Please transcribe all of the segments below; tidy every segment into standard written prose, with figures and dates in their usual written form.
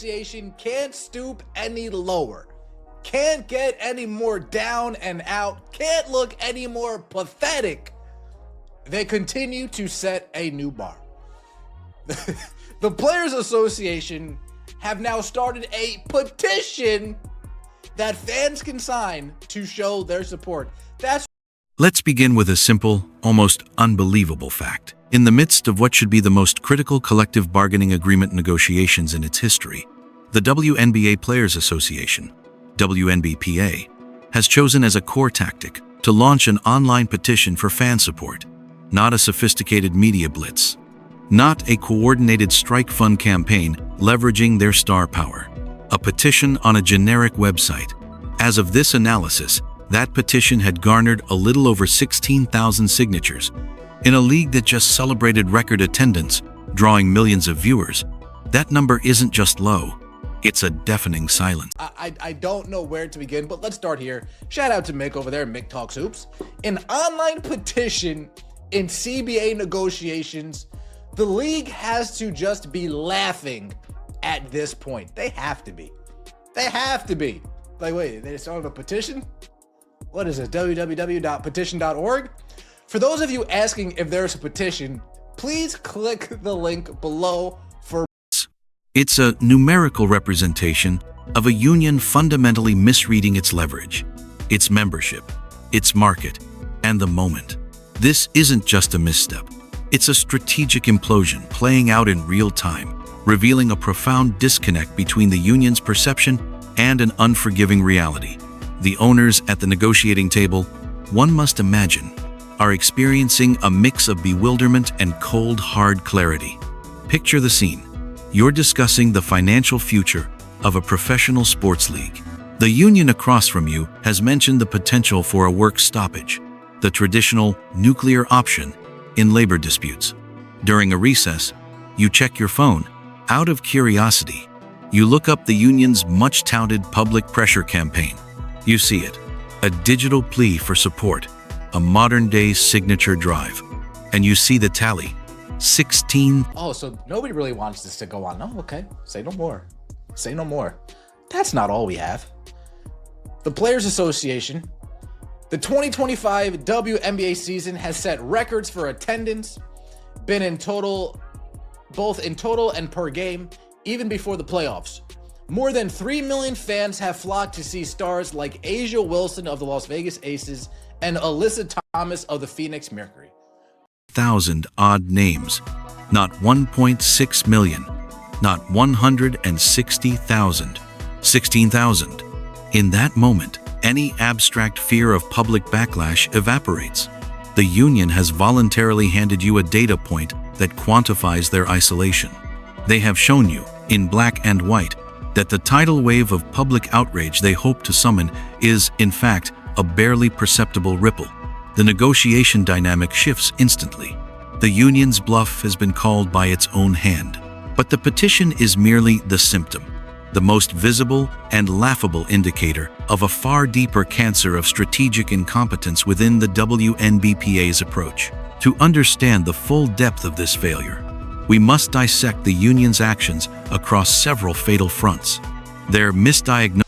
Association can't stoop any lower, can't get any more down and out, can't look any more pathetic. They continue to set a new bar. The Players Association have now started a petition that fans can sign to show their support. Let's begin with a simple, almost unbelievable fact. In the midst of what should be the most critical collective bargaining agreement negotiations in its history, the WNBA Players Association, WNBPA, has chosen as a core tactic to launch an online petition for fan support, not a sophisticated media blitz, not a coordinated strike fund campaign leveraging their star power, a petition on a generic website. As of this analysis, that petition had garnered a little over 16,000 signatures. In a league that just celebrated record attendance, drawing millions of viewers, that number isn't just low, it's a deafening silence. I don't know where to begin, but let's start here. Shout out to Mick over there, Mick Talks Hoops. An online petition in CBA negotiations, the league has to just be laughing at this point. They have to be. They have to be. Like, wait, they started a petition? What is it, www.petition.org? For those of you asking if there's a petition, please click the link below for... It's a numerical representation of a union fundamentally misreading its leverage, its membership, its market, and the moment. This isn't just a misstep. It's a strategic implosion playing out in real time, revealing a profound disconnect between the union's perception and an unforgiving reality. The owners at the negotiating table, one must imagine, are experiencing a mix of bewilderment and cold, hard clarity. Picture the scene. You're discussing the financial future of a professional sports league. The union across from you has mentioned the potential for a work stoppage, the traditional nuclear option in labor disputes. During a recess, you check your phone. Out of curiosity, you look up the union's much-touted public pressure campaign. You see it, a digital plea for support, a modern-day signature drive, and you see the tally, 16. Oh, so nobody really wants this to go on. No, okay, say no more. Say no more. That's not all we have. The Players Association, the 2025 WNBA season has set records for attendance, been in total, both in total and per game, even before the playoffs. More than 3 million fans have flocked to see stars like A'ja Wilson of the Las Vegas Aces and Alyssa Thomas of the Phoenix Mercury. 1,000-odd names, not 1.6 million, not 160,000, 16,000. In that moment, any abstract fear of public backlash evaporates. The union has voluntarily handed you a data point that quantifies their isolation. They have shown you, in black and white, that the tidal wave of public outrage they hope to summon is, in fact, a barely perceptible ripple. The negotiation dynamic shifts instantly. The union's bluff has been called by its own hand. But the petition is merely the symptom, the most visible and laughable indicator of a far deeper cancer of strategic incompetence within the WNBPA's approach. To understand the full depth of this failure, we must dissect the union's actions across several fatal fronts. Their misdiagnosis.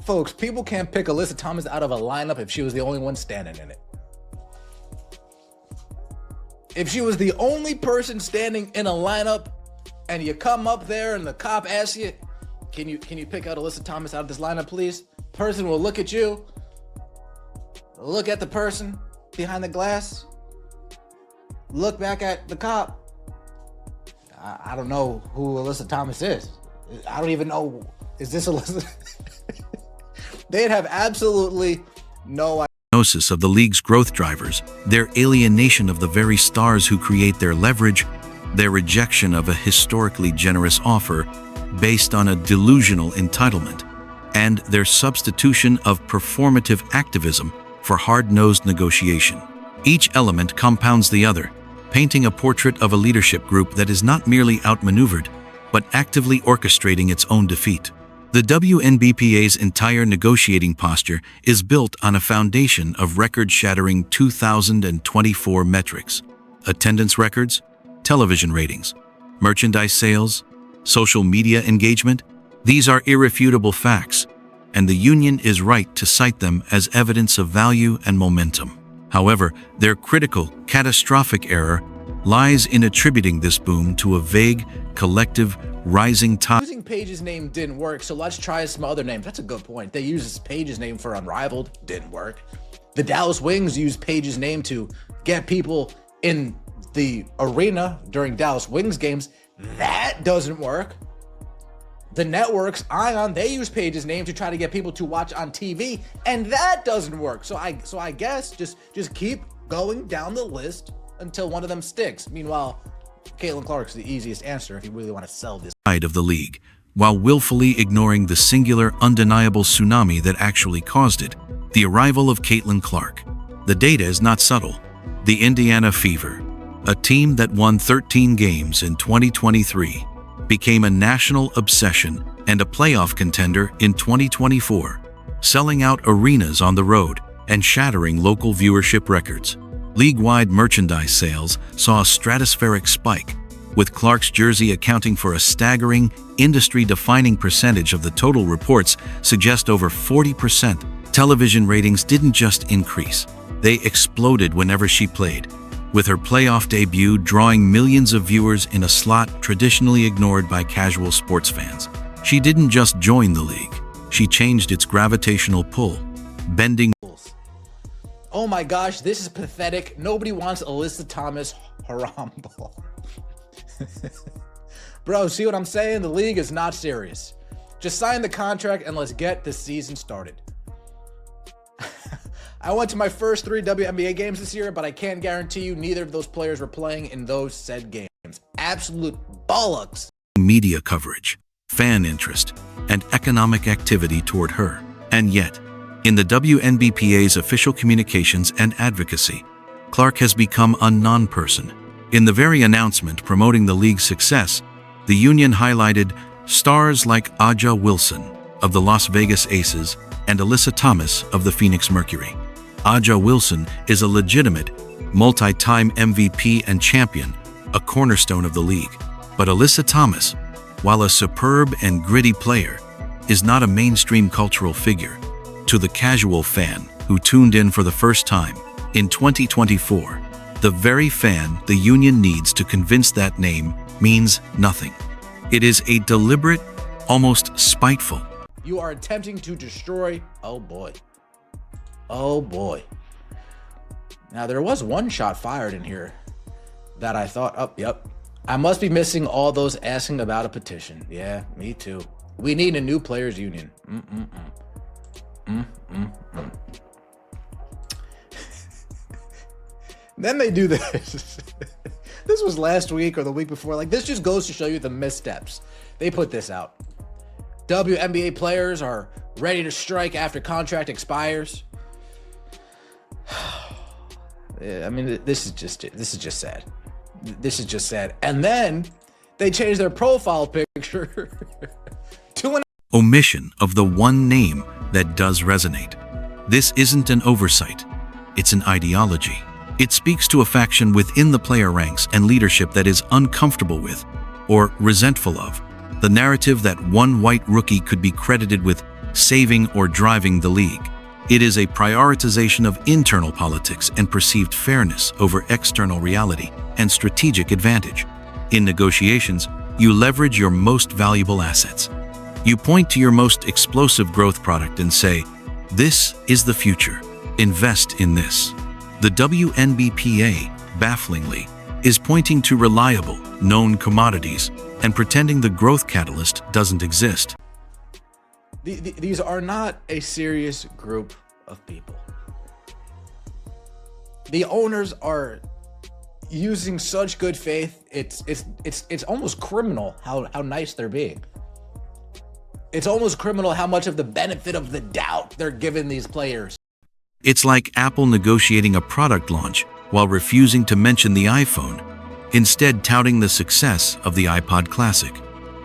Folks, people can't pick Alyssa Thomas out of a lineup if she was the only one standing in it. If she was the only person standing in a lineup and you come up there and the cop asks you, can you pick out Alyssa Thomas out of this lineup, please? Person will look at you, look at the person behind the glass, look back at the cop. I don't know who Alyssa Thomas is. I don't even know, is this Alyssa? They'd have absolutely no idea. Of the league's growth drivers, their alienation of the very stars who create their leverage, their rejection of a historically generous offer based on a delusional entitlement, and their substitution of performative activism for hard-nosed negotiation. Each element compounds the other, painting a portrait of a leadership group that is not merely outmaneuvered, but actively orchestrating its own defeat. The WNBPA's entire negotiating posture is built on a foundation of record-shattering 2024 metrics: attendance records, television ratings, merchandise sales, social media engagement, these are irrefutable facts, and the union is right to cite them as evidence of value and momentum. However, their critical, catastrophic error lies in attributing this boom to a vague, collective, rising tide. Using Paige's name didn't work, so let's try some other names. That's a good point. They used Paige's name for Unrivaled, didn't work. The Dallas Wings used Paige's name to get people in the arena during Dallas Wings games. That doesn't work. The networks, Ion, they use Paige's name to try to get people to watch on TV, and that doesn't work. So I guess just keep going down the list until one of them sticks. Meanwhile, Caitlin Clark's the easiest answer if you really want to sell this side of the league, while willfully ignoring the singular, undeniable tsunami that actually caused it, the arrival of Caitlin Clark. The data is not subtle. The Indiana Fever, a team that won 13 games in 2023, became a national obsession and a playoff contender in 2024, selling out arenas on the road and shattering local viewership records. League-wide merchandise sales saw a stratospheric spike, with Clark's jersey accounting for a staggering, industry-defining percentage of the total. Reports suggest over 40%. Television ratings didn't just increase, they exploded whenever she played, with her playoff debut drawing millions of viewers in a slot traditionally ignored by casual sports fans. She didn't just join the league, she changed its gravitational pull, bending. Oh my gosh, this is pathetic. Nobody wants Alyssa Thomas haram ball. Bro, see what I'm saying? The league is not serious. Just sign the contract and let's get the season started. I went to my first 3 WNBA games this year, but I can't guarantee you neither of those players were playing in those said games. Absolute bollocks. Media coverage, fan interest, and economic activity toward her. And yet, in the WNBPA's official communications and advocacy, Clark has become a non-person. In the very announcement promoting the league's success, the union highlighted stars like Aja Wilson of the Las Vegas Aces and Alyssa Thomas of the Phoenix Mercury. Aja Wilson is a legitimate, multi-time MVP and champion, a cornerstone of the league. But Alyssa Thomas, while a superb and gritty player, is not a mainstream cultural figure. To the casual fan who tuned in for the first time in 2024, the very fan the union needs to convince that name means nothing. It is a deliberate, almost spiteful. You are attempting to destroy. Oh boy. Oh boy. Now there was one shot fired in here that I thought, oh, yep. I must be missing all those asking about a petition. Yeah, me too. We need a new players union. Then they do this. This was last week or the week before. Like, this just goes to show you the missteps. They put this out. WNBA players are ready to strike after contract expires. Yeah, I mean, this is just sad. This is just sad. And then they changed their profile picture to an omission of the one name that does resonate. This isn't an oversight, it's an ideology. It speaks to a faction within the player ranks and leadership that is uncomfortable with, or resentful of, the narrative that one white rookie could be credited with saving or driving the league. It is a prioritization of internal politics and perceived fairness over external reality and strategic advantage. In negotiations, you leverage your most valuable assets. You point to your most explosive growth product and say, "This is the future. Invest in this." The WNBPA, bafflingly, is pointing to reliable, known commodities and pretending the growth catalyst doesn't exist. These are not a serious group of people. The owners are using such good faith. It's almost criminal how nice they're being. It's almost criminal how much of the benefit of the doubt they're giving these players. It's like Apple negotiating a product launch while refusing to mention the iPhone, instead touting the success of the iPod Classic.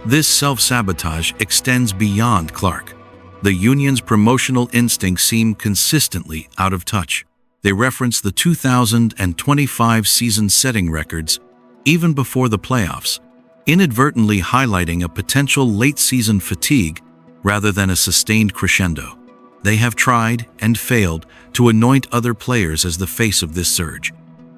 This self-sabotage extends beyond Clark. The union's promotional instincts seem consistently out of touch. They reference the 2025 season setting records, even before the playoffs, inadvertently highlighting a potential late-season fatigue rather than a sustained crescendo. They have tried and failed to anoint other players as the face of this surge.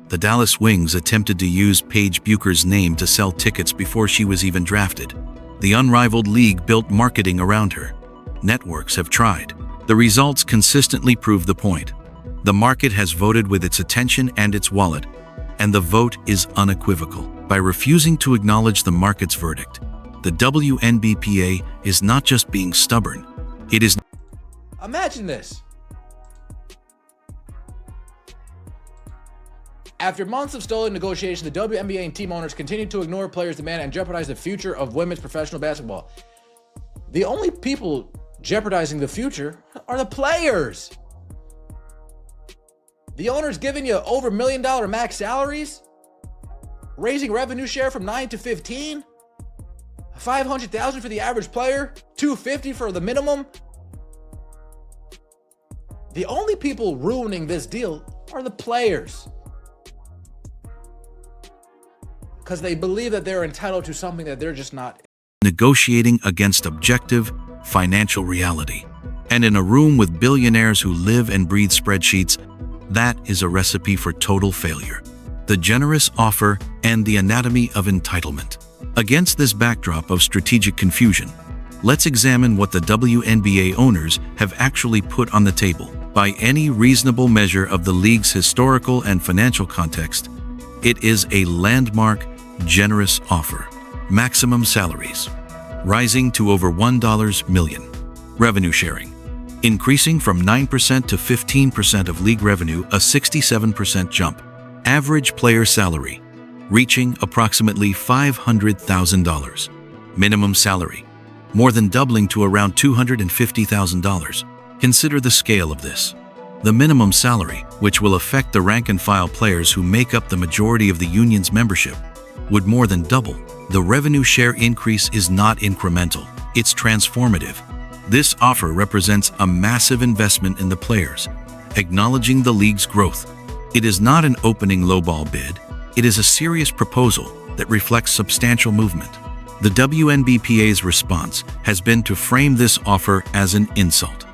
The Dallas Wings attempted to use Paige Bucher's name to sell tickets before she was even drafted. The unrivaled league built marketing around her. Networks have tried. The results consistently prove the point. The market has voted with its attention and its wallet, and the vote is unequivocal. By refusing to acknowledge the market's verdict, the WNBPA is not just being stubborn, it is... Imagine this. After months of stolen negotiation, the WNBA and team owners continue to ignore players' demand and jeopardize the future of women's professional basketball. The only people jeopardizing the future are the players. The owners giving you over $1 million max salaries, raising revenue share from 9 to 15, $500,000 for the average player, $250 for the minimum. The only people ruining this deal are the players, because they believe that they're entitled to something that they're just not. Negotiating against objective financial reality. And in a room with billionaires who live and breathe spreadsheets, that is a recipe for total failure. The generous offer and the anatomy of entitlement. Against this backdrop of strategic confusion, let's examine what the WNBA owners have actually put on the table. By any reasonable measure of the league's historical and financial context, it is a landmark, generous offer. Maximum salaries, rising to over $1 million. Revenue sharing, increasing from 9% to 15% of league revenue, a 67% jump. Average player salary, reaching approximately $500,000. Minimum salary, more than doubling to around $250,000. Consider the scale of this. The minimum salary, which will affect the rank-and-file players who make up the majority of the union's membership, would more than double. The revenue share increase is not incremental, it's transformative. This offer represents a massive investment in the players, acknowledging the league's growth. It is not an opening lowball bid, it is a serious proposal that reflects substantial movement. The WNBPA's response has been to frame this offer as an insult.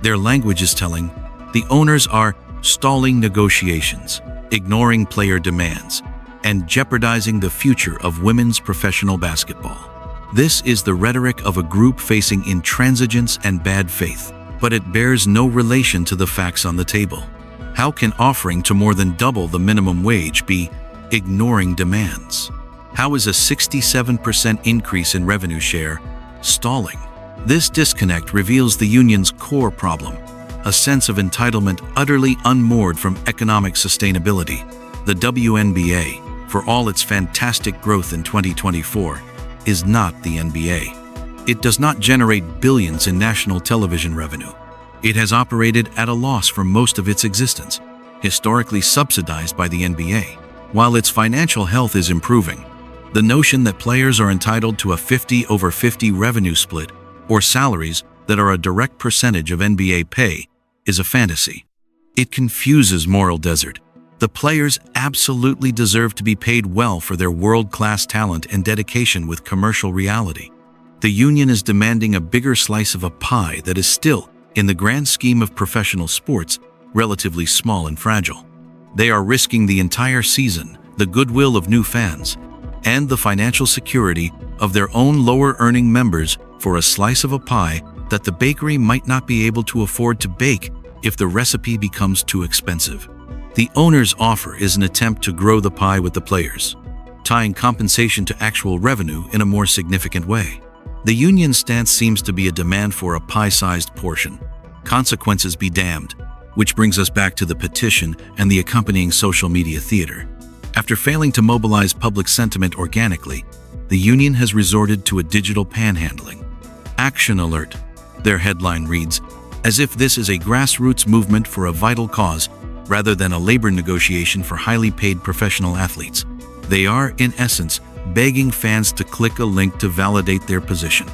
Their language is telling. The owners are stalling negotiations, ignoring player demands, and jeopardizing the future of women's professional basketball. This is the rhetoric of a group facing intransigence and bad faith, but it bears no relation to the facts on the table. How can offering to more than double the minimum wage be ignoring demands? How is a 67% increase in revenue share stalling? This disconnect reveals the union's core problem, a sense of entitlement utterly unmoored from economic sustainability. The WNBA, for all its fantastic growth in 2024, is not the NBA. It does not generate billions in national television revenue. It has operated at a loss for most of its existence, historically subsidized by the NBA. While its financial health is improving, the notion that players are entitled to a 50-over-50 revenue split or salaries that are a direct percentage of NBA pay is a fantasy. It confuses moral desert. The players absolutely deserve to be paid well for their world-class talent and dedication with commercial reality. The union is demanding a bigger slice of a pie that is still, in the grand scheme of professional sports, relatively small and fragile. They are risking the entire season, the goodwill of new fans, and the financial security of their own lower-earning members for a slice of a pie that the bakery might not be able to afford to bake if the recipe becomes too expensive. The owner's offer is an attempt to grow the pie with the players, tying compensation to actual revenue in a more significant way. The union stance seems to be a demand for a pie-sized portion. Consequences be damned, which brings us back to the petition and the accompanying social media theater. After failing to mobilize public sentiment organically, the union has resorted to a digital panhandling. Action alert, their headline reads, as if this is a grassroots movement for a vital cause rather than a labor negotiation for highly paid professional athletes. They are, in essence, begging fans to click a link to validate their position.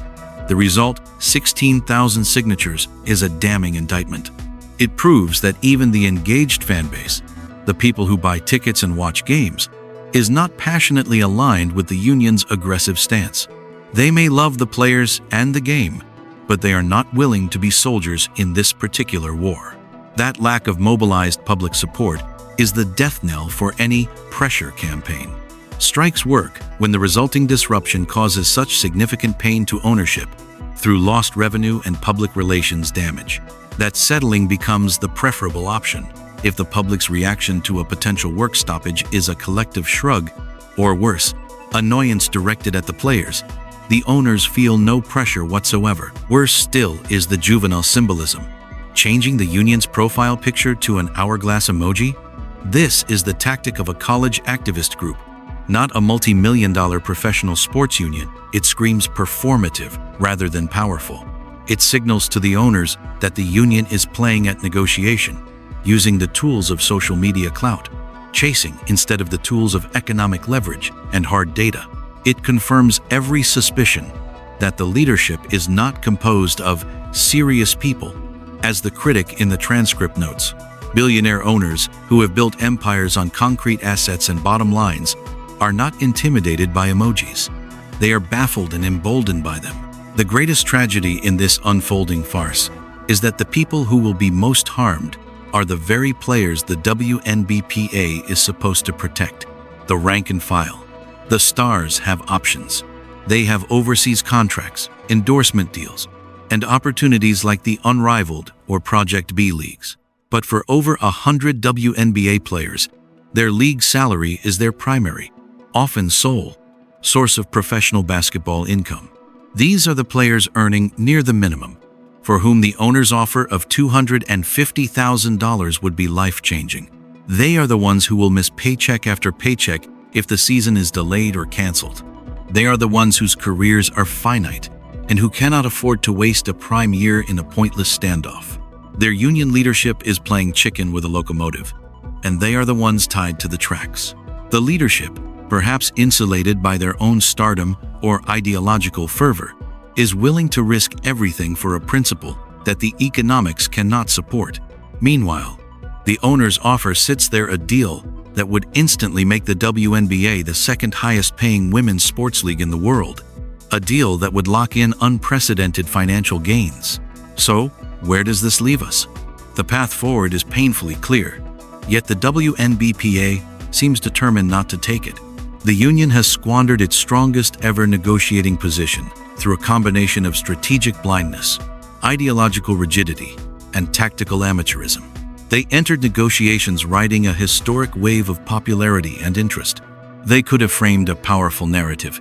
The result, 16,000 signatures, is a damning indictment. It proves that even the engaged fan base, the people who buy tickets and watch games, is not passionately aligned with the union's aggressive stance. They may love the players and the game, but they are not willing to be soldiers in this particular war. That lack of mobilized public support is the death knell for any pressure campaign. Strikes work when the resulting disruption causes such significant pain to ownership through lost revenue and public relations damage that settling becomes the preferable option. If the public's reaction to a potential work stoppage is a collective shrug, or worse, annoyance directed at the players, the owners feel no pressure whatsoever. Worse still is the juvenile symbolism. Changing the union's profile picture to an hourglass emoji? This is the tactic of a college activist group, not a multi-million-dollar professional sports union. It screams performative rather than powerful. It signals to the owners that the union is playing at negotiation, using the tools of social media clout, chasing instead of the tools of economic leverage and hard data. It confirms every suspicion that the leadership is not composed of serious people. As the critic in the transcript notes, billionaire owners who have built empires on concrete assets and bottom lines are not intimidated by emojis. They are baffled and emboldened by them. The greatest tragedy in this unfolding farce is that the people who will be most harmed are the very players the WNBPA is supposed to protect, the rank and file. The stars have options. They have overseas contracts, endorsement deals, and opportunities like the Unrivaled or Project B leagues. But for over 100 WNBA players, their league salary is their primary, often sole, source of professional basketball income. These are the players earning near the minimum, for whom the owner's offer of $250,000 would be life-changing. They are the ones who will miss paycheck after paycheck if the season is delayed or canceled. They are the ones whose careers are finite and who cannot afford to waste a prime year in a pointless standoff. Their union leadership is playing chicken with a locomotive, and they are the ones tied to the tracks. The leadership, perhaps insulated by their own stardom or ideological fervor, is willing to risk everything for a principle that the economics cannot support. Meanwhile, the owner's offer sits there, a deal that would instantly make the WNBA the second highest paying women's sports league in the world, a deal that would lock in unprecedented financial gains. So, where does this leave us? The path forward is painfully clear, yet the WNBPA seems determined not to take it. The union has squandered its strongest ever negotiating position through a combination of strategic blindness, ideological rigidity, and tactical amateurism. They entered negotiations riding a historic wave of popularity and interest. They could have framed a powerful narrative.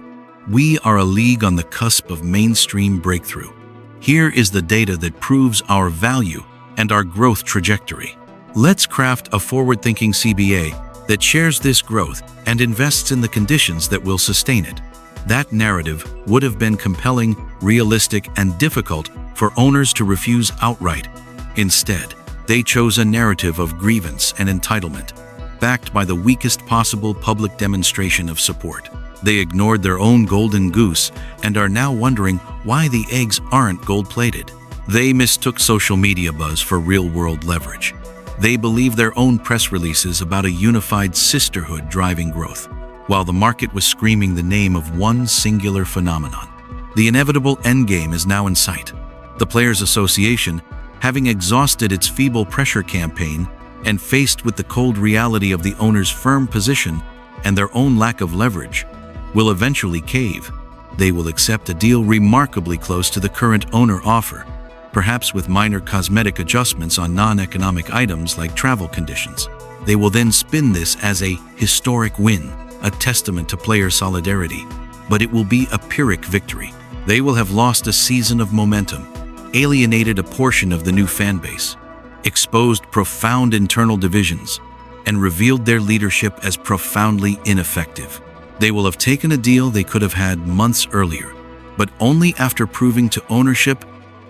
We are a league on the cusp of mainstream breakthrough. Here is the data that proves our value and our growth trajectory. Let's craft a forward-thinking CBA that shares this growth and invests in the conditions that will sustain it. That narrative would have been compelling, realistic, and difficult for owners to refuse outright. Instead, they chose a narrative of grievance and entitlement, backed by the weakest possible public demonstration of support. They ignored their own golden goose and are now wondering why the eggs aren't gold-plated. They mistook social media buzz for real-world leverage. They believe their own press releases about a unified sisterhood driving growth, while the market was screaming the name of one singular phenomenon. The inevitable endgame is now in sight. The Players Association, having exhausted its feeble pressure campaign and faced with the cold reality of the owner's firm position and their own lack of leverage, will eventually cave. They will accept a deal remarkably close to the current owner offer, perhaps with minor cosmetic adjustments on non-economic items like travel conditions. They will then spin this as a historic win, a testament to player solidarity, but it will be a Pyrrhic victory. They will have lost a season of momentum, alienated a portion of the new fan base, exposed profound internal divisions, and revealed their leadership as profoundly ineffective. They will have taken a deal they could have had months earlier, but only after proving to ownership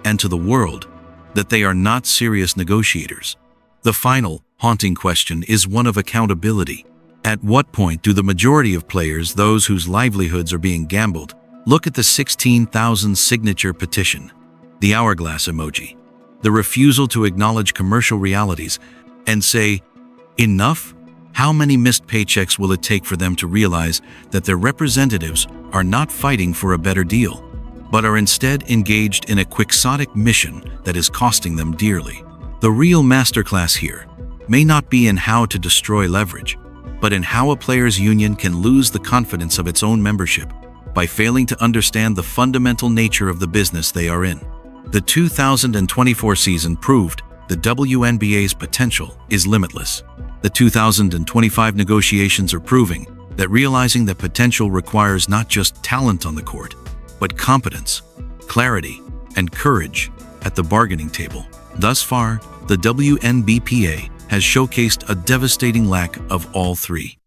and to the world that they are not serious negotiators. The final, haunting question is one of accountability. At what point do the majority of players, those whose livelihoods are being gambled, look at the 16,000 signature petition, the hourglass emoji, the refusal to acknowledge commercial realities, and say, enough? How many missed paychecks will it take for them to realize that their representatives are not fighting for a better deal, but are instead engaged in a quixotic mission that is costing them dearly? The real masterclass here may not be in how to destroy leverage, but in how a players' union can lose the confidence of its own membership by failing to understand the fundamental nature of the business they are in. The 2024 season proved the WNBA's potential is limitless. The 2025 negotiations are proving that realizing that potential requires not just talent on the court, but competence, clarity, and courage at the bargaining table. Thus far, the WNBPA has showcased a devastating lack of all three.